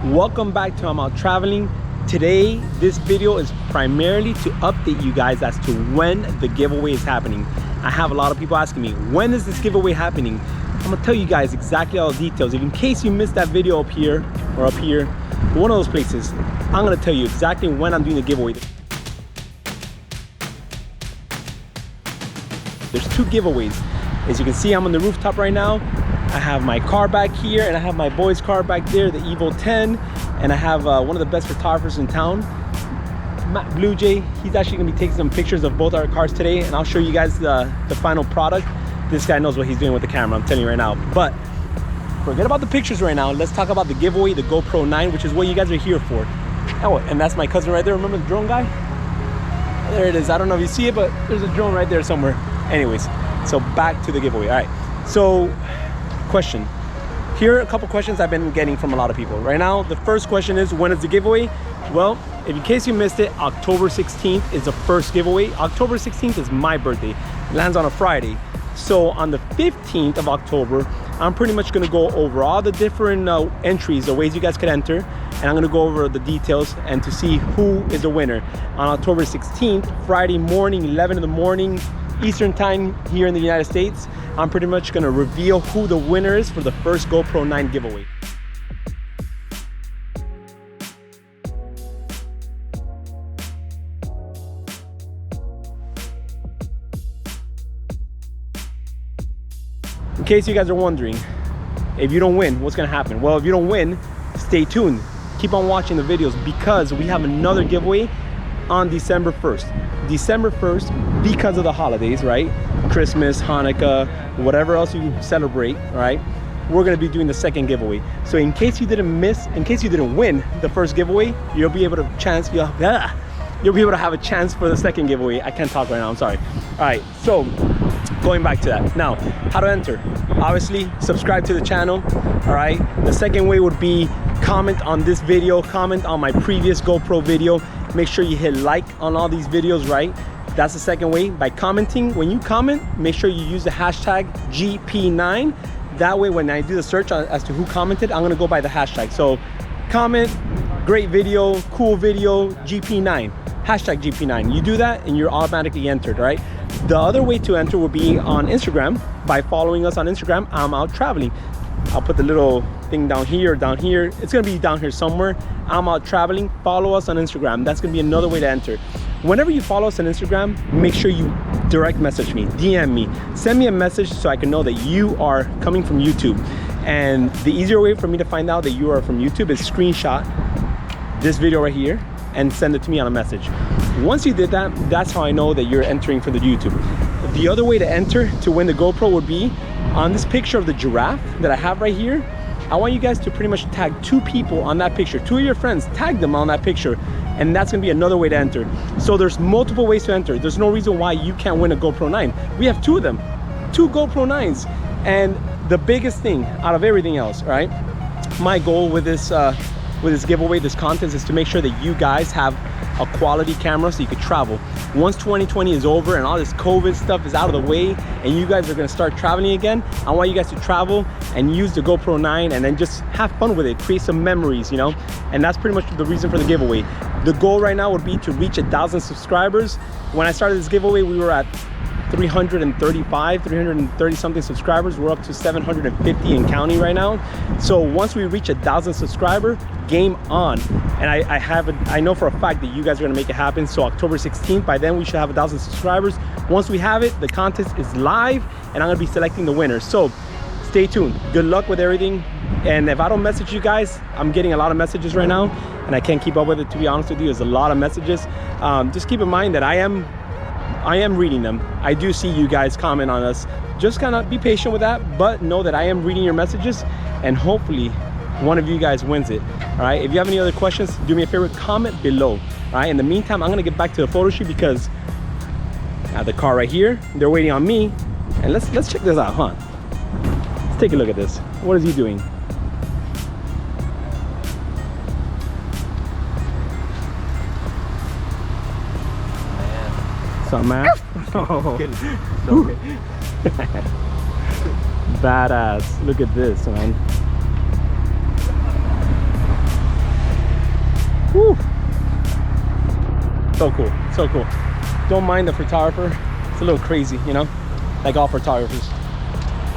Welcome back to I'm Out Traveling. Today this video is primarily to update you guys as to when the giveaway is happening. I have a lot of people asking me, when is this giveaway happening? I'm gonna tell you guys exactly all the details. In case you missed that video up here or up here, one of those places, I'm gonna tell you exactly when I'm doing the giveaway. There's two giveaways. As you can see, I'm on the rooftop right now. I have my car back here and I have my boy's car back there, the Evo 10, and I have one of the best photographers in town, Matt Blue Jay. He's actually gonna be taking some pictures of both our cars today, and I'll show you guys the final product. This guy knows what he's doing with the camera, I'm telling you right now. But forget about the pictures right now. Let's talk about the giveaway, the GoPro 9, which is what you guys are here for. Oh, and that's my cousin right there. Remember the drone guy? There it is. I don't know if you see it, but there's a drone right there somewhere. Anyways, so back to the giveaway. All right, so question. Here are a couple questions I've been getting from a lot of people. Right now, the first question is, when is the giveaway? Well, in case you missed it, October 16th is the first giveaway. October 16th is my birthday. It lands on a Friday. So on the 15th of October, I'm pretty much gonna go over all the different entries, the ways you guys could enter, and I'm gonna go over the details and to see who is the winner. On October 16th, Friday morning, 11 in the morning, Eastern time here in the United States, I'm pretty much gonna reveal who the winner is for the first GoPro 9 giveaway. In case you guys are wondering, if you don't win, what's gonna happen? Well, if you don't win, stay tuned. Keep on watching the videos because we have another giveaway on December 1st. December 1st, because of the holidays, right? Christmas, Hanukkah, whatever else you celebrate, right? We're gonna be doing the second giveaway. So in case you didn't win the first giveaway, you'll be able to you'll be able to have a chance for the second giveaway. I can't talk right now, I'm sorry. All right, so going back to that. Now, how to enter? Obviously, subscribe to the channel, all right? The second way would be comment on this video, comment on my previous GoPro video. Make sure you hit like on all these videos, right? That's the second way, by commenting. When you comment, make sure you use the hashtag GP9. That way, when I do the search as to who commented, I'm gonna go by the hashtag. So comment, great video, cool video, GP9, hashtag GP9. You do that and you're automatically entered, right? The other way to enter would be on Instagram, by following us on Instagram, I'm Out Traveling. I'll put the little thing down here. It's gonna be down here somewhere. I'm Out Traveling. Follow us on Instagram. That's gonna be another way to enter. Whenever you follow us on Instagram, make sure you direct message me, DM me, send me a message so I can know that you are coming from YouTube. And the easier way for me to find out that you are from YouTube is screenshot this video right here and send it to me on a message. Once you did that, that's how I know that you're entering for the YouTube. The other way to enter to win the GoPro would be on this picture of the giraffe that I have right here. I want you guys to pretty much tag 2 people on that picture, 2 of your friends, tag them on that picture, and that's gonna be another way to enter. So there's multiple ways to enter. There's no reason why you can't win a GoPro 9. We have 2 of them, 2 GoPro 9s. And the biggest thing out of everything else, right? My goal with this giveaway, this contest, is to make sure that you guys have a quality camera so you could travel. Once 2020 is over and all this COVID stuff is out of the way and you guys are gonna start traveling again, I want you guys to travel and use the GoPro 9 and then just have fun with it, create some memories, you know? And that's pretty much the reason for the giveaway. The goal right now would be to reach 1,000 subscribers. When I started this giveaway, we were at 330 something subscribers. We're up to 750 and counting right now. So once we reach 1,000 subscribers, game on. And I know for a fact that you guys are gonna make it happen. So October 16th, by then we should have 1,000 subscribers. Once we have it, the contest is live and I'm gonna be selecting the winners. So stay tuned. Good luck with everything. And if I don't message you guys, I'm getting a lot of messages right now and I can't keep up with it, to be honest with you. There's a lot of messages. Just keep in mind that I am reading them. I do see you guys comment on us. Just kind of be patient with that, but know that I am reading your messages and hopefully one of you guys wins it. All right, if you have any other questions, do me a favor, comment below. All right, in the meantime, I'm gonna get back to the photo shoot because I have the car right here. They're waiting on me. And let's check this out, huh? Let's take a look at this. What is he doing? What's up, man? Oh. Badass. Look at this, man. Woo. So cool, so cool. Don't mind the photographer. It's a little crazy, you know, like all photographers.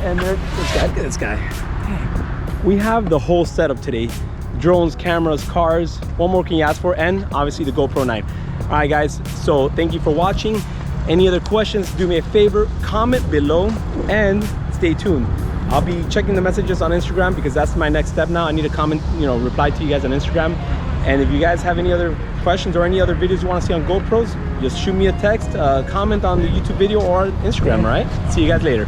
And there, this guy, look at this guy. We have the whole setup today. Drones, cameras, cars. What more can you ask for? And obviously the GoPro 9. All right, guys, so thank you for watching. Any other questions, do me a favor, comment below and stay tuned. I'll be checking the messages on Instagram because that's my next step now. I need to comment, you know, reply to you guys on Instagram. And if you guys have any other questions or any other videos you want to see on GoPros, just shoot me a text, comment on the YouTube video or Instagram, all right? See you guys later.